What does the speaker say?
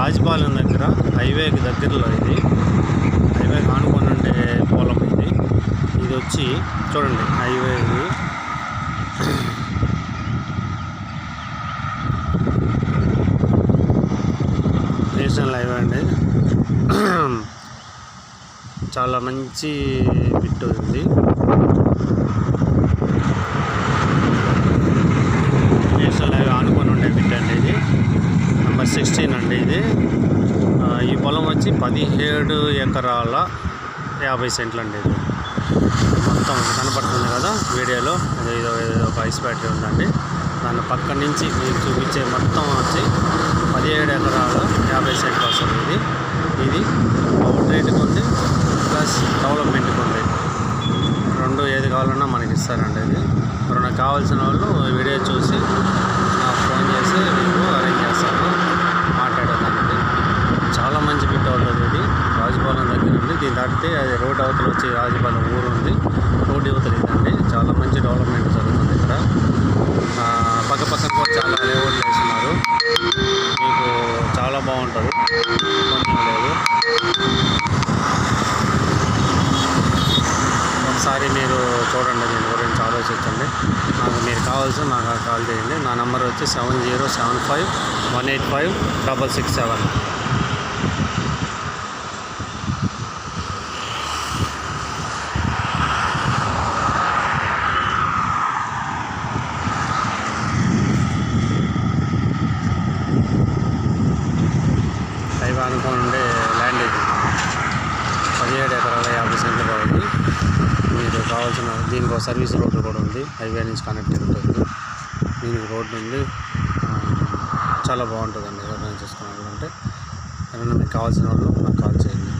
రాజపాలెం దగ్గర హైవేకి దగ్గరలో ఇది హైవేకి ఆనుకొని ఉండే పొలం ఇది వచ్చి చూడండి హైవే ఇది నేషనల్ హైవే అండి. చాలా మంచి బిట్ ఉంది. నేషనల్ హైవే ఆనుకొని ఉండే బిట్ అండి ఇది. నెంబర్ 16 అండి ఇది. ఈ పొలం వచ్చి 17 ఎకరాల 50 సెంట్లు అండి. ఇది మొత్తం కనపడుతుంది కదా వీడియోలో. ఇది ఒక ఐస్ ఫ్యాక్టరీ ఉందండి. దాని పక్క నుంచి మీకు చూపించే మొత్తం వచ్చి 17 ఎకరాల 50 సెంట్లు వస్తుంది. ఇది అవుట్ రేట్కి ఉంది ప్లస్ డెవలప్మెంట్కి ఉంది. రెండు ఏది కావాలన్నా మనకి ఇస్తారండి. ఇది ఎవరైనా కావాల్సిన వాళ్ళు వీడియో చూసి నాకు ఫోన్ చేసి మీకు అరేంజ్ చేస్తాను మాట్లాడేదానికి. చాలా మంచి బిట్ అవుతుంది ఇది. రాజపాలెం దగ్గర ఉంది. దీని దాటితే అది రోడ్ అవతల వచ్చి రాజపాలెం ఊరు ఉంది. రోడ్ యువతలు ఇదండి. చాలా మంచి డెవలప్మెంట్ జరుగుతుంది ఇక్కడ. పక్కన కూడా చాలా లేఅవుట్లు వేస్తున్నారు. మీకు చాలా బాగుంటుంది. కొంచెం లేదు. ఒకసారి మీరు చూడండి, దీని గురించి ఆలోచించండి. నాకు మీరు కావాల్సిన నాకు కాల్ చేయండి. నా నెంబర్ వచ్చి 7075185667. హైవే అనుకోని ఉండే ల్యాండ్ ఇది. 17 ఎకరాల 50 సెంట్లు కావాలి. మీరు కావాల్సిన దీనికి ఒక సర్వీస్ రోడ్డు కూడా ఉంది. హైవే నుంచి కనెక్ట్ ఉంటుంది. దీనికి రోడ్డు ఉంది. చాలా బాగుంటుందండి. ఎవరైనా చూసుకోవాలంటే ఎవరైనా మీకు కావాల్సిన వాళ్ళు నాకు కాల్ చేయండి.